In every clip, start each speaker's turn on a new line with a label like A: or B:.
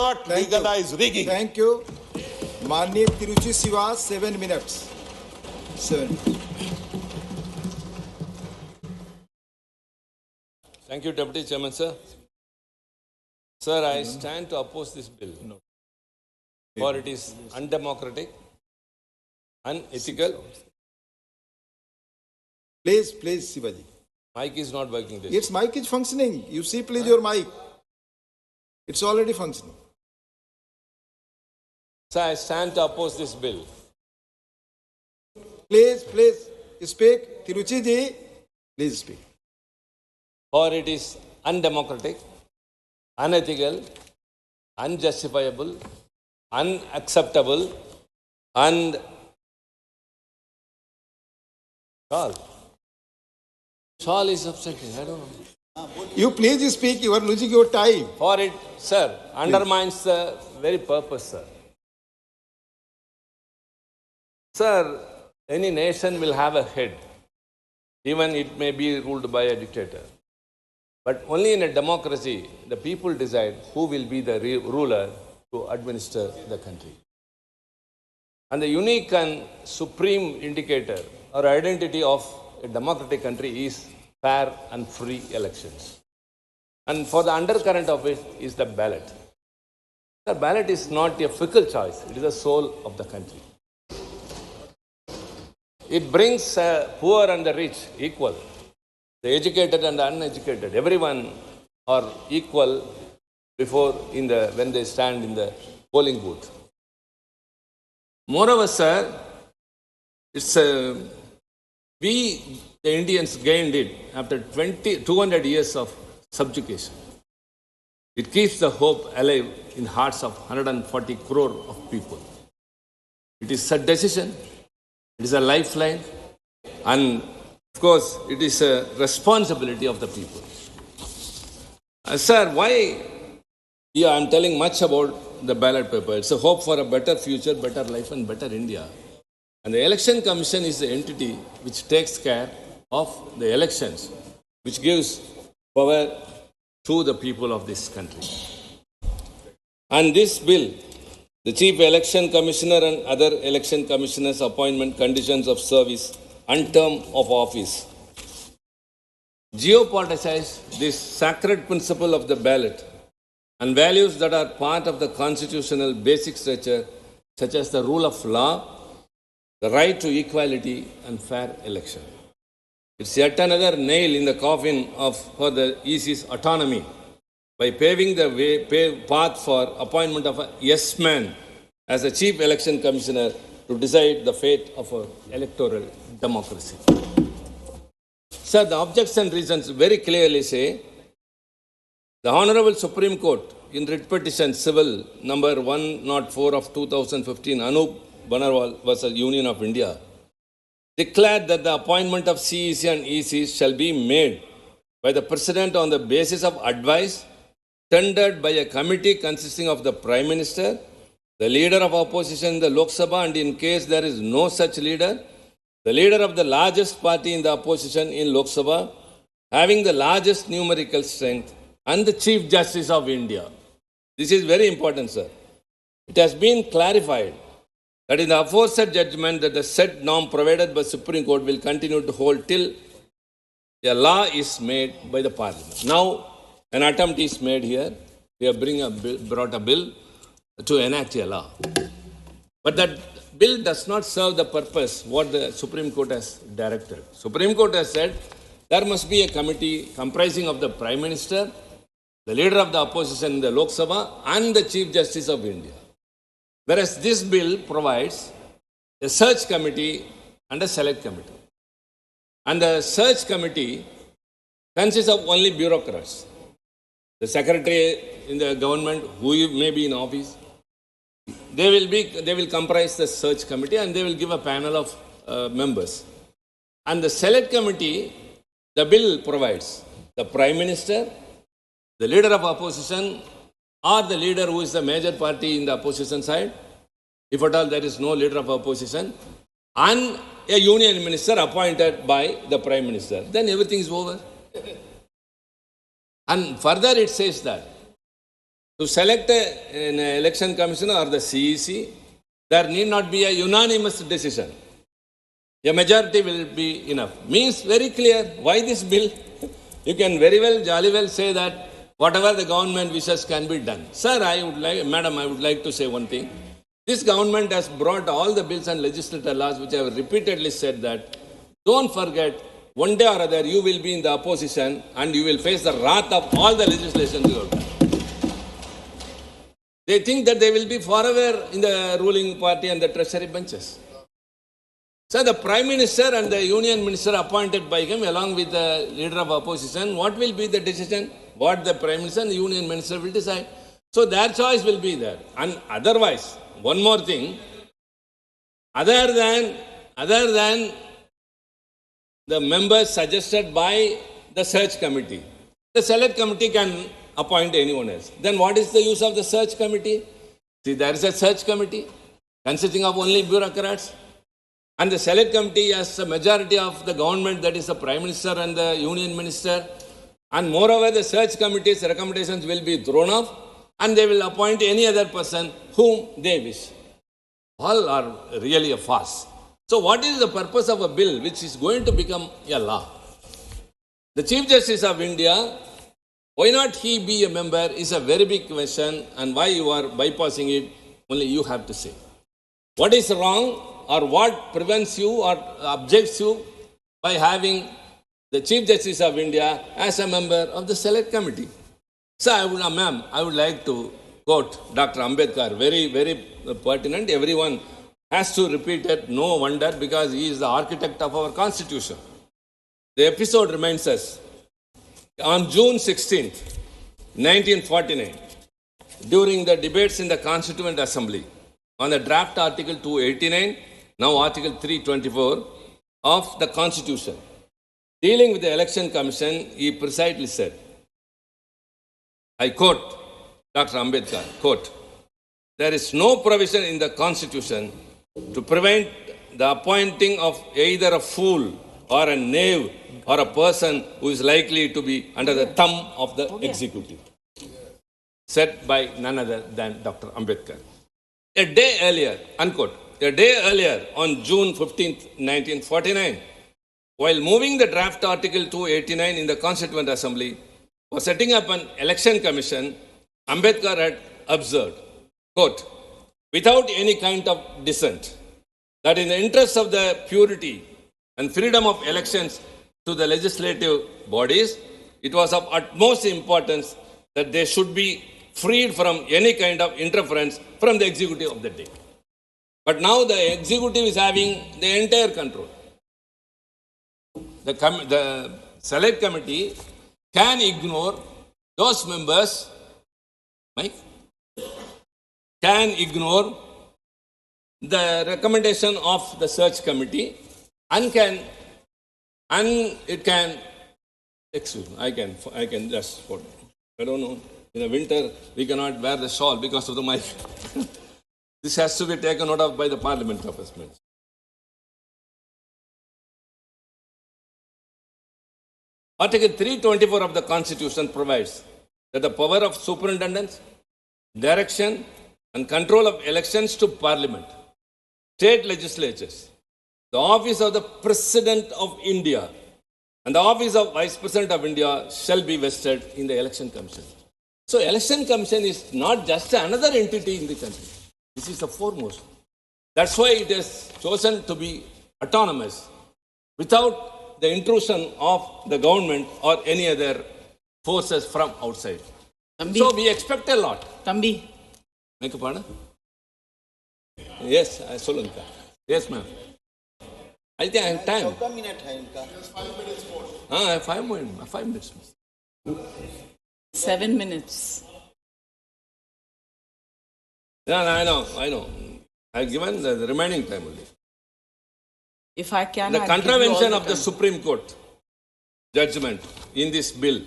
A: not legalize rigging.
B: Thank you. Mani Tiruchi Siva, 7 minutes. 7.
C: Thank you, Deputy Chairman, sir. Sir, I stand to oppose this bill. No. For it is undemocratic, unethical.
B: Please, Sivaji.
C: Mic is not working.
B: Its mic is functioning. You see, please, your mic. It's already functioning.
C: Sir, I stand to oppose this bill.
B: Please, speak. Tiruchi ji, please speak.
C: For it is undemocratic, unethical, unjustifiable, unacceptable, and Shall is upsetting. I don't know.
B: You please speak. You are losing your time.
C: For it, sir, undermines the very purpose, sir. Sir, any nation will have a head, even it may be ruled by a dictator. But only in a democracy, the people decide who will be the ruler to administer the country. And the unique and supreme indicator or identity of a democratic country is fair and free elections. And for the undercurrent of it is the ballot. The ballot is not a fickle choice, it is the soul of the country. It brings poor and the rich equal, the educated and the uneducated. Everyone are equal when they stand in the polling booth. Moreover, sir, we, the Indians, gained it after 200 years of subjugation. It keeps the hope alive in hearts of 140 crore of people. It is a decision, it is a lifeline, and of course, it is a responsibility of the people. Sir, why I am telling much about the ballot paper? It's a hope for a better future, better life, and better India. And the Election Commission is the entity which takes care of the elections, which gives power to the people of this country. And this bill, the Chief Election Commissioner and other election commissioners' appointment, conditions of service and term of office, geopoliticize this sacred principle of the ballot and values that are part of the constitutional basic structure, such as the rule of law, the right to equality and fair election. It's yet another nail in the coffin for the EC's autonomy by paving the path for appointment of a yes man as the Chief Election Commissioner to decide the fate of our electoral democracy. Sir, the objection reasons very clearly say the Honorable Supreme Court in writ petition civil number 104 of 2015, Anup Banarwal vs. Union of India, declared that the appointment of CEC and ECs shall be made by the President on the basis of advice tendered by a committee consisting of the Prime Minister, the leader of opposition in the Lok Sabha, and in case there is no such leader, the leader of the largest party in the opposition in Lok Sabha, having the largest numerical strength, and the Chief Justice of India. This is very important, sir. It has been clarified that in the aforesaid judgment that the said norm provided by Supreme Court will continue to hold till a law is made by the Parliament. Now, an attempt is made here. We have brought a bill to enact a law. But that bill does not serve the purpose what the Supreme Court has directed. Supreme Court has said there must be a committee comprising of the Prime Minister, the leader of the opposition in the Lok Sabha, and the Chief Justice of India. Whereas this bill provides a search committee and a select committee. And the search committee consists of only bureaucrats. The secretary in the government, who may be in office, they will comprise the search committee and they will give a panel of members. And the select committee, the bill provides the Prime Minister, the leader of opposition, or the leader who is the major party in the opposition side, if at all there is no leader of opposition, and a union minister appointed by the Prime Minister. Then everything is over. And further it says that To select an election commissioner or the CEC, there need not be a unanimous decision. A majority will be enough. Means very clear. Why this bill? You can very well, jolly well say that whatever the government wishes can be done. Sir, Madam, I would like to say one thing. This government has brought all the bills and legislative laws which I have repeatedly said that don't forget, one day or other you will be in the opposition and you will face the wrath of all the legislation you have done. They think that they will be forever in the ruling party and the treasury benches. So the Prime Minister and the Union Minister appointed by him along with the leader of opposition, what will be the decision? What the Prime Minister and the Union Minister will decide. So their choice will be there. And otherwise, one more thing, other than the members suggested by the search committee, the select committee can appoint anyone else. Then what is the use of the search committee? See, there is a search committee consisting of only bureaucrats. And the select committee has a majority of the government, that is the Prime Minister and the Union Minister. And moreover, the search committee's recommendations will be thrown off and they will appoint any other person whom they wish. All are really a farce. So what is the purpose of a bill which is going to become a law? The Chief Justice of India, why not he be a member is a very big question, and why you are bypassing it, only you have to say. What is wrong or what prevents you or objects you by having the Chief Justice of India as a member of the Select Committee? So, I would like to quote Dr. Ambedkar, very, very pertinent. Everyone has to repeat it, no wonder, because he is the architect of our Constitution. The episode reminds us, on June 16th, 1949, during the debates in the Constituent Assembly on the draft Article 289, now Article 324 of the Constitution, dealing with the Election Commission, he precisely said, I quote Dr. Ambedkar, quote, there is no provision in the Constitution to prevent the appointing of either a fool or a knave or a person who is likely to be under the thumb of the executive. Said by none other than Dr. Ambedkar. A day earlier, unquote, a day earlier on June 15, 1949, while moving the draft Article 289 in the Constituent Assembly for setting up an election commission, Ambedkar had observed, quote, without any kind of dissent, that in the interest of the purity and freedom of elections to the legislative bodies, it was of utmost importance that they should be freed from any kind of interference from the executive of the day. But now the executive is having the entire control. The select committee can ignore those members, Mike, can ignore the recommendation of the search committee and it can, excuse me, I can just put, I don't know, in the winter we cannot wear the shawl because of the mic. This has to be taken note of by the Parliament of Westminster. Article 324 of the Constitution provides that the power of superintendence, direction and control of elections to Parliament, state legislatures, the office of the President of India and the office of Vice President of India shall be vested in the Election Commission. So, Election Commission is not just another entity in the country. This is the foremost. That's why it is chosen to be autonomous, without the intrusion of the government or any other forces from outside. Tambi. So, we expect a lot.
A: Tambi.
C: Make a pardon? Yes, Solunka. Yes, ma'am. I think I have time.
B: Just 5 minutes more.
C: I have 5 minutes. 5 minutes.
A: 7 minutes.
C: Yeah, I know. I have given the remaining time only.
A: If I can,
C: The
A: I'll give you
C: contravention
A: all
C: of the Supreme Court judgment in this bill,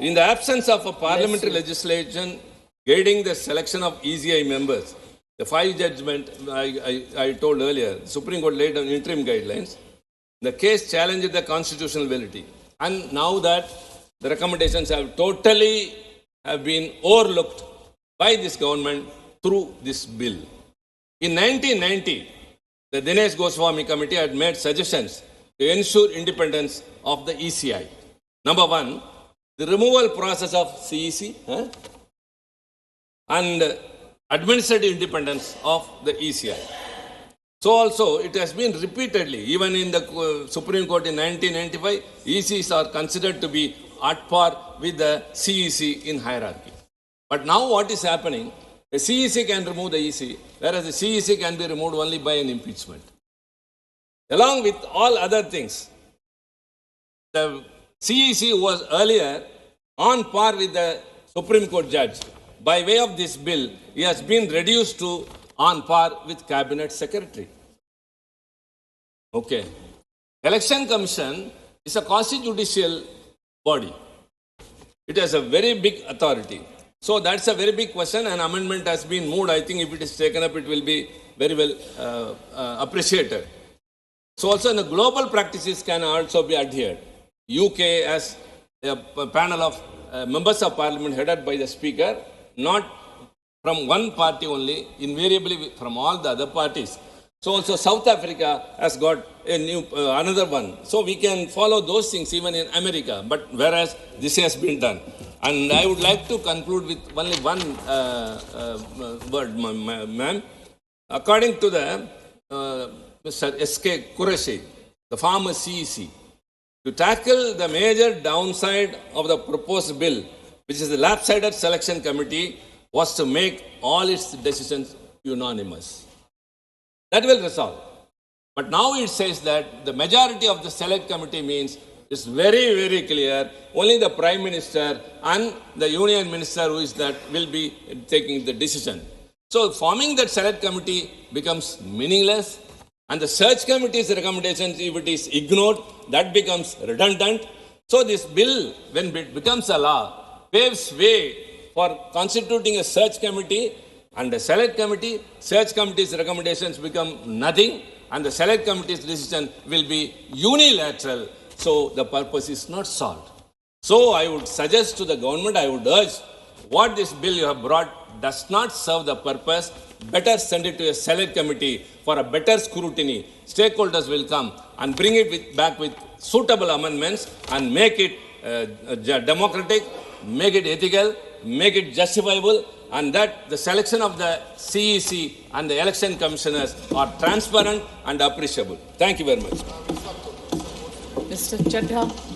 C: in the absence of a parliamentary legislation guiding the selection of ECI members, the 5 judgment I told earlier, the Supreme Court laid down interim guidelines. The case challenged the constitutional validity. And now that the recommendations have totally have been overlooked by this government through this bill. In 1990, the Dinesh Goswami Committee had made suggestions to ensure independence of the ECI. Number one, the removal process of CEC and administrative independence of the ECI. So also it has been repeatedly, even in the Supreme Court in 1995, ECs are considered to be at par with the CEC in hierarchy. But now what is happening? The CEC can remove the EC, whereas the CEC can be removed only by an impeachment. Along with all other things, the CEC was earlier on par with the Supreme Court judge. By way of this bill, he has been reduced to on par with Cabinet Secretary. Okay. Election Commission is a quasi-judicial body. It has a very big authority. So that's a very big question. An amendment has been moved. I think if it is taken up, it will be very well appreciated. So also the global practices can also be adhered. UK has a panel of members of parliament headed by the speaker, not from one party only, invariably from all the other parties. So also South Africa has got a new another one. So we can follow those things even in America. But whereas this has been done. And I would like to conclude with only one word, ma'am. According to the Mr. S.K. Qureshi, the former CEC, to tackle the major downside of the proposed bill, which is the lopsided selection committee, was to make all its decisions unanimous. That will resolve. But now it says that the majority of the select committee means it's very, very clear. Only the Prime Minister and the Union Minister who is that will be taking the decision. So forming that select committee becomes meaningless, and the search committee's recommendations, if it is ignored, that becomes redundant. So this bill, when it becomes a law, paves way for constituting a search committee and a select committee. Search committee's recommendations become nothing, and the select committee's decision will be unilateral. So the purpose is not solved. So I would suggest to the government, I would urge, what this bill you have brought does not serve the purpose. Better send it to a select committee for a better scrutiny. Stakeholders will come and bring it back with suitable amendments and make it democratic, make it ethical, make it justifiable, and that the selection of the CEC and the election commissioners are transparent and appreciable. Thank you very much.
A: Mr. Chadha.